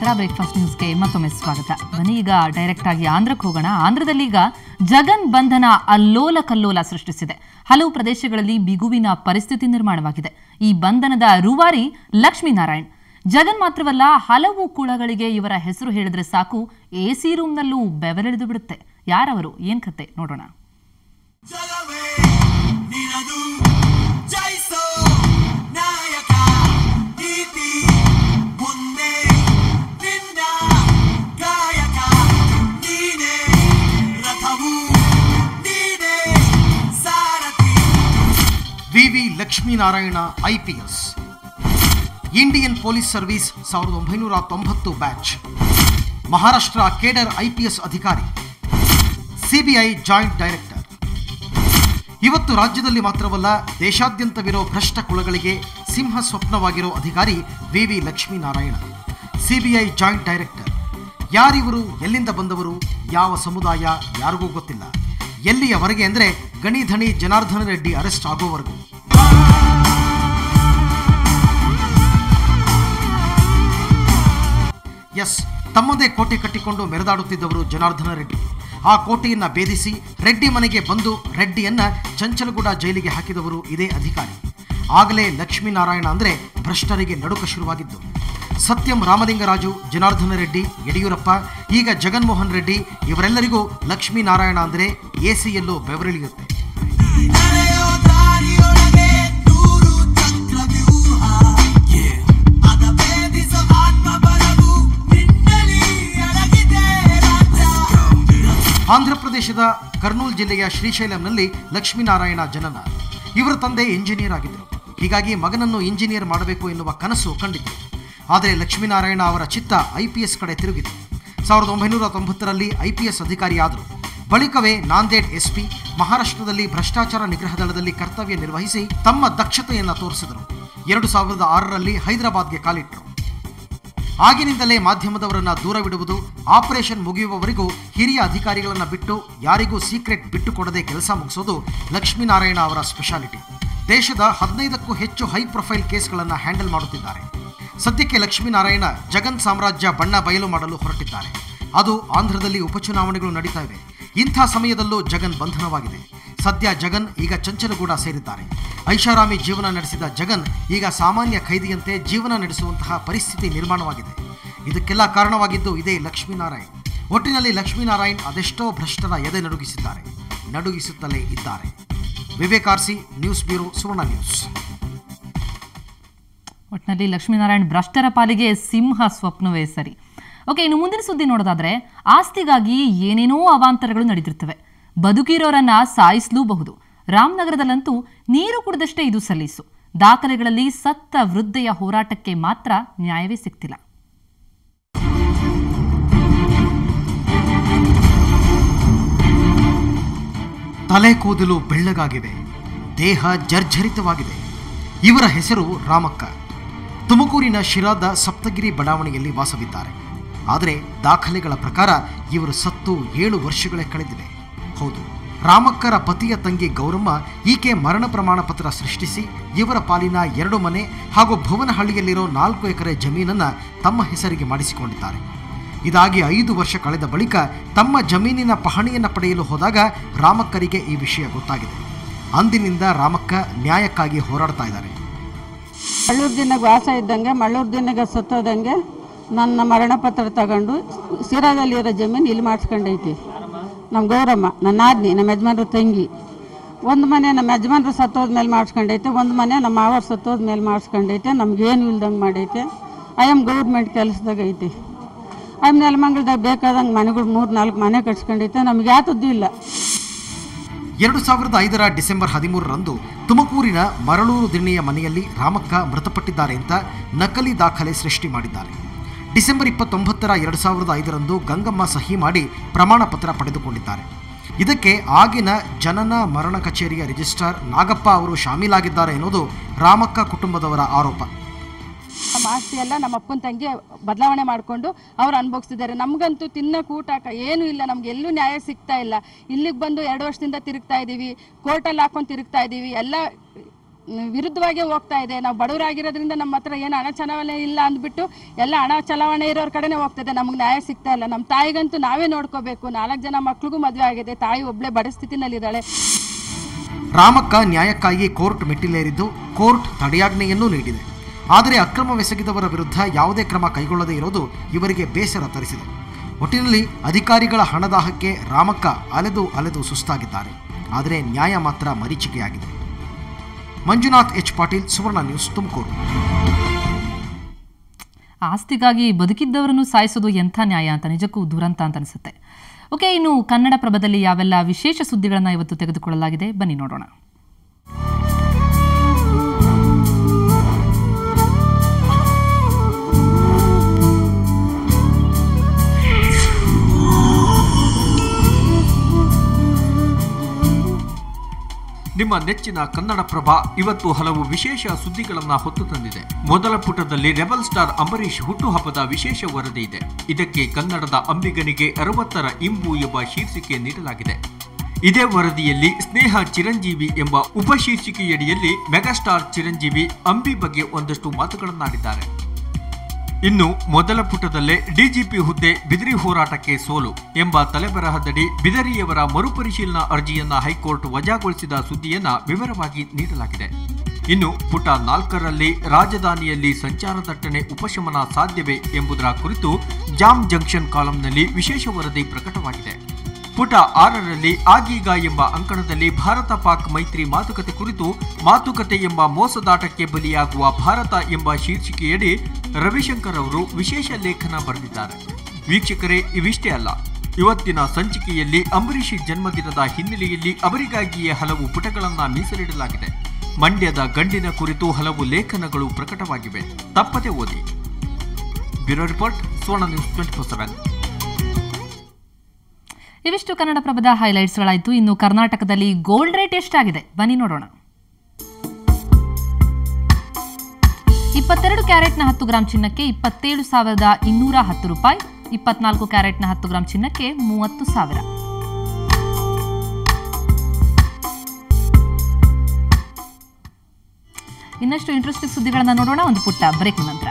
ನಂತರ ಬ್ರೇಕ್ಫಾಸ್ಟ್ ನ್ಯೂಸ್ಗೆ ಮತ್ತೊಮ್ಮೆ ಸ್ವಾಗತ. ಬನ್ನಿ ಈಗ ಡೈರೆಕ್ಟ್ ಆಗಿ ಆಂಧ್ರಕ್ಕೆ ಹೋಗೋಣ. ಆಂಧ್ರದಲ್ಲಿ ಈಗ ಜಗನ್ ಬಂಧನ ಅಲ್ಲೋಲ ಕಲ್ಲೋಲ ಸೃಷ್ಟಿಸಿದೆ. ಹಲವು ಪ್ರದೇಶಗಳಲ್ಲಿ ಬಿಗುವಿನ ಪರಿಸ್ಥಿತಿ ನಿರ್ಮಾಣವಾಗಿದೆ. ಈ ಬಂಧನದ ರೂವಾರಿ ಲಕ್ಷ್ಮೀನಾರಾಯಣ್. ಜಗನ್ ಮಾತ್ರವಲ್ಲ, ಹಲವು ಕುಳಗಳಿಗೆ ಇವರ ಹೆಸರು ಹೇಳಿದ್ರೆ ಸಾಕು ಎಸಿ ರೂಮ್ನಲ್ಲೂ ಬೆವರಿಳಿದು ಬಿಡುತ್ತೆ. ಯಾರವರು, ಏನ್ ಕತೆ ನೋಡೋಣ. ವಿವಿ Lakshminarayana IPS, Indian police service 1990 batch, Maharashtra cadre IPS ಅಧಿಕಾರಿ, CBI ಜಾಯಿಂಟ್ ಡೈರೆಕ್ಟರ್. ಇವತ್ತು ರಾಜ್ಯದಲ್ಲಿ ಮಾತ್ರವಲ್ಲ, ದೇಶಾದ್ಯಂತವಿರೋ ಭ್ರಷ್ಟ ಕುಳಗಳಿಗೆ ಸಿಂಹ ಸ್ವಪ್ನವಾಗಿರೋ ಅಧಿಕಾರಿ ವಿವಿ ಲಕ್ಷ್ಮೀನಾರಾಯಣ, CBI ಜಾಯಿಂಟ್ ಡೈರೆಕ್ಟರ್. ಯಾರಿವರು, ಎಲ್ಲಿಂದ ಬಂದವರು, ಯಾವ ಸಮುದಾಯ ಯಾರಿಗೂ ಗೊತ್ತಿಲ್ಲ. ಎಲ್ಲಿಯವರೆಗೆ ಅಂದರೆ ಗಣಿಧಣಿ ಜನಾರ್ದನ ರೆಡ್ಡಿ ಅರೆಸ್ಟ್ ಆಗೋವರೆಗೂ. ಎಸ್, ತಮ್ಮದೇ ಕೋಟೆ ಕಟ್ಟಿಕೊಂಡು ಮೆರೆದಾಡುತ್ತಿದ್ದವರು ಜನಾರ್ದನ ರೆಡ್ಡಿ. ಆ ಕೋಟೆಯನ್ನ ಭೇದಿಸಿ ರೆಡ್ಡಿ ಮನೆಗೆ ಬಂದು ರೆಡ್ಡಿಯನ್ನ ಚಂಚಲಗೂಡ ಜೈಲಿಗೆ ಹಾಕಿದವರು ಇದೇ ಅಧಿಕಾರಿ. ಆಗಲೇ ಲಕ್ಷ್ಮೀನಾರಾಯಣ ಅಂದರೆ ಭ್ರಷ್ಟರಿಗೆ ನಡುಕ ಶುರುವಾಗಿದ್ದು. ಸತ್ಯಂ ರಾಮಲಿಂಗರಾಜು, ಜನಾರ್ದನ ರೆಡ್ಡಿ, ಯಡಿಯೂರಪ್ಪ, ಈಗ ಜಗನ್ಮೋಹನ್ ರೆಡ್ಡಿ, ಇವರೆಲ್ಲರಿಗೂ ಲಕ್ಷ್ಮೀನಾರಾಯಣ ಅಂದರೆ ಎಸಿಯಲ್ಲೂ ಬೆವರಿಳಿಯುತ್ತೆ. ಆಂಧ್ರಪ್ರದೇಶದ ಕರ್ನೂಲ್ ಜಿಲ್ಲೆಯ ಶ್ರೀಶೈಲಂನಲ್ಲಿ ಲಕ್ಷ್ಮೀನಾರಾಯಣ ಜನನ. ಇವರ ತಂದೆ ಇಂಜಿನಿಯರ್ ಆಗಿದ್ದರು. ಹೀಗಾಗಿ ಮಗನನ್ನು ಇಂಜಿನಿಯರ್ ಮಾಡಬೇಕು ಎನ್ನುವ ಕನಸು ಕಂಡಿದ್ದರು. ಆದರೆ ಲಕ್ಷ್ಮೀನಾರಾಯಣ ಅವರ ಚಿತ್ತ IPS ಕಡೆ ತಿರುಗಿತು. 1990ರಲ್ಲಿ IPS ಅಧಿಕಾರಿಯಾದರು. ಬಳಿಕವೇ ನಾಂದೇಡ್ SP, ಮಹಾರಾಷ್ಟ್ರದಲ್ಲಿ ಭ್ರಷ್ಟಾಚಾರ ನಿಗ್ರಹ ದಳದಲ್ಲಿ ಕರ್ತವ್ಯ ನಿರ್ವಹಿಸಿ ತಮ್ಮ ದಕ್ಷತೆಯನ್ನು ತೋರಿಸಿದರು. 2006ರಲ್ಲಿ ಹೈದರಾಬಾದ್ಗೆ ಕಾಲಿಟ್ಟರು. ಆಗಿನಿಂದಲೇ ಮಾಧ್ಯಮದವರನ್ನ ದೂರವಿಡುವುದು, ಆಪರೇಷನ್ ಮುಗಿಯುವವರೆಗೂ ಹಿರಿಯ ಅಧಿಕಾರಿಗಳನ್ನು ಬಿಟ್ಟು ಯಾರಿಗೂ ಸೀಕ್ರೆಟ್ ಬಿಟ್ಟು ಕೊಡದೆ ಕೆಲಸ ಮುಗಿಸೋದು ಲಕ್ಷ್ಮೀನಾರಾಯಣ ಅವರ ಸ್ಪೆಷಾಲಿಟಿ. ದೇಶದ 15ಕ್ಕೂ ಹೆಚ್ಚು ಹೈ ಪ್ರೊಫೈಲ್ ಕೇಸ್ಗಳನ್ನು ಹ್ಯಾಂಡಲ್ ಮಾಡುತ್ತಿದ್ದಾರೆ. ಸದ್ಯಕ್ಕೆ ಲಕ್ಷ್ಮೀನಾರಾಯಣ ಜಗನ್ ಸಾಮ್ರಾಜ್ಯ ಬಣ್ಣ ಬಯಲು ಮಾಡಲು ಹೊರಟಿದ್ದಾರೆ. ಅದು ಆಂಧ್ರದಲ್ಲಿ ಉಪಚುನಾವಣೆಗಳು ನಡೀತಾ ಇವೆ. ಇಂಥ ಸಮಯದಲ್ಲೂ ಜಗನ್ ಬಂಧನವಾಗಿದೆ. ಸದ್ಯ ಜಗನ್ ಈಗ ಚಂಚಲಗೂಡ ಸೇರಿದ್ದಾರೆ. ಐಷಾರಾಮಿ ಜೀವನ ನಡೆಸಿದ ಜಗನ್ ಈಗ ಸಾಮಾನ್ಯ ಖೈದಿಯಂತೆ ಜೀವನ ನಡೆಸುವಂತಹ ಪರಿಸ್ಥಿತಿ ನಿರ್ಮಾಣವಾಗಿದೆ. ಇದಕ್ಕೆಲ್ಲ ಕಾರಣವಾಗಿದ್ದು ಇದೇ ಲಕ್ಷ್ಮೀನಾರಾಯಣ್. ಒಟ್ಟಿನಲ್ಲಿ ಲಕ್ಷ್ಮೀನಾರಾಯಣ್ ಅದೆಷ್ಟೋ ಭ್ರಷ್ಟರ ಎದೆ ನಡುಗಿಸಿದ್ದಾರೆ, ನಡುಗಿಸುತ್ತಲೇ ಇದ್ದಾರೆ. ವಿವೇಕ್ ಆರ್ಸಿ, ನ್ಯೂಸ್ ಬ್ಯೂರೋ, ಸುವರ್ಣ ನ್ಯೂಸ್. ಒಟ್ಟಿನಲ್ಲಿ ಲಕ್ಷ್ಮೀನಾರಾಯಣ್ ಭ್ರಷ್ಟರ ಪಾಲಿಗೆ ಸಿಂಹ ಸ್ವಪ್ನವೇ ಸರಿ. ಓಕೆ, ಇನ್ನು ಮುಂದಿನ ಸುದ್ದಿ ನೋಡೋದಾದ್ರೆ, ಆಸ್ತಿಗಾಗಿ ಏನೇನೋ ಅವಾಂತರಗಳು ನಡೆದಿರ್ತವೆ. ಬದುಕಿರೋರನ್ನ ಸಾಯಿಸಲೂಬಹುದು. ರಾಮನಗರದಲ್ಲಂತೂ ನೀರು ಕುಡಿದಷ್ಟೇ ಇದು ಸಲೀಸು. ದಾಖಲೆಗಳಲ್ಲಿ ಸತ್ತ ವೃದ್ಧೆಯ ಹೋರಾಟಕ್ಕೆ ಮಾತ್ರ ನ್ಯಾಯವೇ ಸಿಗ್ತಿಲ್ಲ. ತಲೆ ಕೂದಲು ಬೆಳ್ಳಗಾಗಿವೆ, ದೇಹ ಜರ್ಜರಿತವಾಗಿದೆ. ಇವರ ಹೆಸರು ರಾಮಕ್ಕ. ತುಮಕೂರಿನ ಶಿರಾದ ಸಪ್ತಗಿರಿ ಬಡಾವಣೆಯಲ್ಲಿ ವಾಸವಿದ್ದಾರೆ. ಆದರೆ ದಾಖಲೆಗಳ ಪ್ರಕಾರ ಇವರು ಸತ್ತು 7 ವರ್ಷಗಳೇ ಕಳೆದಿವೆ. ಹೌದು, ರಾಮಕ್ಕರ ಪತಿಯ ತಂಗಿ ಗೌರಮ್ಮ ಈಕೆ ಮರಣ ಪ್ರಮಾಣ ಪತ್ರ ಸೃಷ್ಟಿಸಿ ಇವರ ಪಾಲಿನ 2 ಮನೆ ಹಾಗೂ ಭುವನಹಳ್ಳಿಯಲ್ಲಿರೋ 4 ಎಕರೆ ಜಮೀನನ್ನು ತಮ್ಮ ಹೆಸರಿಗೆ ಮಾಡಿಸಿಕೊಂಡಿದ್ದಾರೆ. ಇದಾಗಿ 5 ವರ್ಷ ಕಳೆದ ಬಳಿಕ ತಮ್ಮ ಜಮೀನಿನ ಪಹಣಿಯನ್ನು ಪಡೆಯಲು ಹೋದಾಗ ರಾಮಕ್ಕರಿಗೆ ಈ ವಿಷಯ ಗೊತ್ತಾಗಿದೆ. ಅಂದಿನಿಂದ ರಾಮಕ್ಕ ನ್ಯಾಯಕ್ಕಾಗಿ ಹೋರಾಡ್ತಾ ಇದ್ದಾರೆ. ಮಳ್ಳೂರು ದಿನಕ್ಕೆ ವಾಸ ಇದ್ದಂಗೆ, ಮಳ್ಳೂರು ದಿನಕ್ಕೆ ಸತ್ತೋದಂಗೆ ನನ್ನ ಮರಣ ಪತ್ರ ತಗೊಂಡು ಸಿರಾದಲ್ಲಿರೋ ಜಮೀನು ಇಲ್ಲಿ ಮಾಡಿಸ್ಕೊಂಡೈತಿ. ನಮ್ಮ ಗೌರಮ್ಮ, ನನ್ನ ಆದ್ನಿ, ನಮ್ಮ ಯಜಮಾನ್ರ ತಂಗಿ. ಒಂದು ಮನೆ ನಮ್ಮ ಯಜಮಾನ್ರು ಸತ್ತೋದ್ಮೇಲೆ ಮಾಡಿಸ್ಕೊಂಡೈತೆ, ಒಂದು ಮನೆ ನಮ್ಮ ಮಾವರು ಸತ್ತೋದ್ಮೇಲೆ ಮಾಡಿಸ್ಕೊಂಡೈತೆ. ನಮ್ಗೇನು ಇಲ್ದಂಗೆ ಮಾಡೈತೆ. ಗೌರ್ಮೆಂಟ್ ಕೆಲಸದಾಗ ಐತಿ. ನೆಲಮಂಗಲದಾಗ ಬೇಕಾದಂಗೆ ಮನೆಗಳು 3-4 ಮನೆ ಕಟ್ಸ್ಕೊಂಡೈತೆ. ನಮ್ಗೆ ಯಾತದ್ದು ಇಲ್ಲ. 2005ರ ಡಿಸೆಂಬರ್ 13ರಂದು ತುಮಕೂರಿನ ಮರಳೂರು ದಿಣ್ಣೆಯ ಮನೆಯಲ್ಲಿ ರಾಮಕ್ಕ ಮೃತಪಟ್ಟಿದ್ದಾರೆ ಅಂತ ನಕಲಿ ದಾಖಲೆ ಸೃಷ್ಟಿ ಮಾಡಿದ್ದಾರೆ. ಡಿಸೆಂಬರ್ 29ರ 2005ರಂದು ಗಂಗಮ್ಮ ಸಹಿ ಮಾಡಿ ಪ್ರಮಾಣ ಪತ್ರ ಪಡೆದುಕೊಂಡಿದ್ದಾರೆ. ಇದಕ್ಕೆ ಆಗಿನ ಜನನ ಮರಣ ಕಚೇರಿಯ ರಿಜಿಸ್ಟ್ರಾರ್ ನಾಗಪ್ಪ ಅವರು ಶಾಮೀಲಾಗಿದ್ದಾರೆ ಎನ್ನುವುದು ರಾಮಕ್ಕ ಕುಟುಂಬದವರ ಆರೋಪ. ನಮ್ಮ ಆಸ್ತಿ ಎಲ್ಲ ನಮ್ಮ ಅಪ್ಪನ ತಂಗಿ ಬದಲಾವಣೆ ಮಾಡಿಕೊಂಡು ಅವ್ರು ಅನುಭವಿಸ್ತಿದ್ದಾರೆ. ನಮಗಂತೂ ತಿನ್ನಕ್ಕೆ ಊಟಕ ಏನೂ ಇಲ್ಲ. ನಮ್ಗೆ ಎಲ್ಲೂ ನ್ಯಾಯ ಸಿಗ್ತಾ ಇಲ್ಲ. ಇಲ್ಲಿಗೆ ಬಂದು 2 ವರ್ಷದಿಂದ ತಿರುಗ್ತಾ ಇದ್ದೀವಿ, ಕೋರ್ಟಲ್ಲಿ ಹಾಕೊಂಡು ತಿರುಗ್ತಾ ಇದ್ದೀವಿ. ಎಲ್ಲ ವಿರುದ್ಧವಾಗೇ ಹೋಗ್ತಾ ಇದೆ. ನಾವು ಬಡವರಾಗಿರೋದ್ರಿಂದ ನಮ್ಮ ಹತ್ರ ಏನು ಹಣ ಚಲಾವಣೆ ಇಲ್ಲ ಅಂದ್ಬಿಟ್ಟು ಎಲ್ಲ ಹಣ ಚಲಾವಣೆ ಇರೋರ ಕಡೆನೇ ಹೋಗ್ತದೆ. ನಮಗೆ ನ್ಯಾಯ ಸಿಗ್ತಾ ಇಲ್ಲ. ನಮ್ಮ ತಾಯಿಗಂತೂ ನಾವೇ ನೋಡ್ಕೋಬೇಕು. 4 ಜನ ಮಕ್ಳಿಗೂ ಮದುವೆ ಆಗಿದೆ. ತಾಯಿ ಒಬ್ಳೆ ಬಡ ಸ್ಥಿತಿನಲ್ಲಿದ್ದಾಳೆ. ರಾಮಕ್ಕ ನ್ಯಾಯಕ್ಕಾಗಿ ಕೋರ್ಟ್ ಮೆಟ್ಟಿಲೇರಿದ್ದು ಕೋರ್ಟ್ ತಡೆಯಾಜ್ಞೆಯನ್ನೂ ನೀಡಿದೆ. ಆದರೆ ಅಕ್ರಮವೆಸಗಿದವರ ವಿರುದ್ಧ ಯಾವುದೇ ಕ್ರಮ ಕೈಗೊಳ್ಳದೇ ಇರೋದು ಇವರಿಗೆ ಬೇಸರ ತರಿಸಿದೆ. ಒಟ್ಟಿನಲ್ಲಿ ಅಧಿಕಾರಿಗಳ ಹಣದಾಹಕ್ಕೆ ರಾಮಕ್ಕ ಅಲೆದು ಸುಸ್ತಾಗಿದ್ದಾರೆ. ಆದರೆ ನ್ಯಾಯ ಮಾತ್ರ ಮರೀಚಿಕೆಯಾಗಿದೆ. ಮಂಜುನಾಥ್ ಎಚ್ ಪಾಟೀಲ್, ಸುವರ್ಣ ನ್ಯೂಸ್, ತುಮಕೂರು. ಆಸ್ತಿಗಾಗಿ ಬದುಕಿದ್ದವರನ್ನು ಸಾಯಿಸೋದು ಎಂಥ ನ್ಯಾಯ ಅಂತ ನಿಜಕ್ಕೂ ದುರಂತ ಅಂತ ಅನಿಸುತ್ತೆ. ಓಕೆ, ಇನ್ನು ಕನ್ನಡಪ್ರಭದಲ್ಲಿ ಯಾವೆಲ್ಲ ವಿಶೇಷ ಸುದ್ದಿಗಳನ್ನು ಇವತ್ತು ತೆಗೆದುಕೊಳ್ಳಲಾಗಿದೆ ಬನ್ನಿ ನೋಡೋಣ. ನಿಮ್ಮ ನೆಚ್ಚಿನ ಕನ್ನಡಪ್ರಭ ಇವತ್ತು ಹಲವು ವಿಶೇಷ ಸುದ್ದಿಗಳನ್ನು ಹೊತ್ತು ತಂದಿದೆ. ಮೊದಲ ಪುಟದಲ್ಲಿ ರೆಬಲ್ ಸ್ಟಾರ್ ಅಂಬರೀಶ್ ಹುಟ್ಟುಹಬ್ಬದ ವಿಶೇಷ ವರದಿ ಇದೆ. ಇದಕ್ಕೆ ಕನ್ನಡದ ಅಂಬಿಗನಿಗೆ 60ರ ಇಂಬು ಎಂಬ ಶೀರ್ಷಿಕೆ ನೀಡಲಾಗಿದೆ. ಇದೇ ವರದಿಯಲ್ಲಿ ಸ್ನೇಹ ಚಿರಂಜೀವಿ ಎಂಬ ಉಪಶೀರ್ಷಿಕೆಯಡಿಯಲ್ಲಿ ಮೆಗಾಸ್ಟಾರ್ ಚಿರಂಜೀವಿ ಅಂಬಿ ಬಗ್ಗೆ ಒಂದಷ್ಟು ಮಾತುಗಳನ್ನಾಡಿದ್ದಾರೆ. ಇನ್ನು ಮೊದಲ ಪುಟದಲ್ಲೇ ಡಿಜಿಪಿ ಹುದ್ದೆ ಬಿದಿರಿ ಹೋರಾಟಕ್ಕೆ ಸೋಲು ಎಂಬ ತಲೆಬರಹದಡಿ ಬಿದರಿಯವರ ಮರುಪರಿಶೀಲನಾ ಅರ್ಜಿಯನ್ನ ಹೈಕೋರ್ಟ್ ವಜಾಗೊಳಿಸಿದ ಸುದ್ದಿಯನ್ನ ವಿವರವಾಗಿ ನೀಡಲಾಗಿದೆ. ಇನ್ನು ಪುಟ 4ರಲ್ಲಿ ರಾಜಧಾನಿಯಲ್ಲಿ ಸಂಚಾರ ದಟ್ಟಣೆ ಉಪಶಮನ ಸಾಧ್ಯವೇ ಎಂಬುದರ ಕುರಿತು ಜಾಮ್ ಜಂಕ್ಷನ್ ಕಾಲಂನಲ್ಲಿ ವಿಶೇಷ ವರದಿ ಪ್ರಕಟವಾಗಿದೆ. ಪುಟ 6ರಲ್ಲಿ ಆಗೀಗ ಎಂಬ ಅಂಕಣದಲ್ಲಿ ಭಾರತ ಪಾಕ್ ಮೈತ್ರಿ ಮಾತುಕತೆ ಕುರಿತು ಮಾತುಕತೆ ಎಂಬ ಮೋಸದಾಟಕ್ಕೆ ಬಲಿಯಾಗುವ ಭಾರತ ಎಂಬ ಶೀರ್ಷಿಕೆಯಡಿ ರವಿಶಂಕರ್ ಅವರು ವಿಶೇಷ ಲೇಖನ ಬರೆದಿದ್ದಾರೆ. ವೀಕ್ಷಕರೇ, ಇವಿಷ್ಟೇ ಅಲ್ಲ, ಇವತ್ತಿನ ಸಂಚಿಕೆಯಲ್ಲಿ ಅಂಬರೀಶ್ ಜನ್ಮದಿನದ ಹಿನ್ನೆಲೆಯಲ್ಲಿ ಅವರಿಗಾಗಿಯೇ ಹಲವು ಪುಟಗಳನ್ನು ಮೀಸಲಿಡಲಾಗಿದೆ. ಮಂಡ್ಯದ ಗಂಡಿನ ಕುರಿತು ಹಲವು ಲೇಖನಗಳು ಪ್ರಕಟವಾಗಿವೆ. ತಪ್ಪದೆ ಓದಿ. ಬ್ಯೂರೋ ರಿಪೋರ್ಟ್, ಸುವರ್ಣ ನ್ಯೂಸ್ 24/7. ಇವಿಷ್ಟು ಕನ್ನಡಪ್ರಭದ ಹೈಲೈಟ್ಸ್ಗಳಾಯಿತು. ಇನ್ನು ಕರ್ನಾಟಕದಲ್ಲಿ ಗೋಲ್ಡ್ ರೇಟ್ ಎಷ್ಟಾಗಿದೆ ಬನ್ನಿ ನೋಡೋಣ. 22 ಕ್ಯಾರೆಟ್ನ 10 ಗ್ರಾಂ ಚಿನ್ನಕ್ಕೆ 27,210 ರೂಪಾಯಿ, 24 ಕ್ಯಾರೆಟ್ನ 10 ಗ್ರಾಂ ಚಿನ್ನಕ್ಕೆ 30,000. ಇನ್ನಷ್ಟು ಇಂಟ್ರೆಸ್ಟಿಂಗ್ ಸುದ್ದಿಗಳನ್ನು ನೋಡೋಣ ಒಂದು ಪುಟ್ಟ ಬ್ರೇಕ್ ನಂತರ.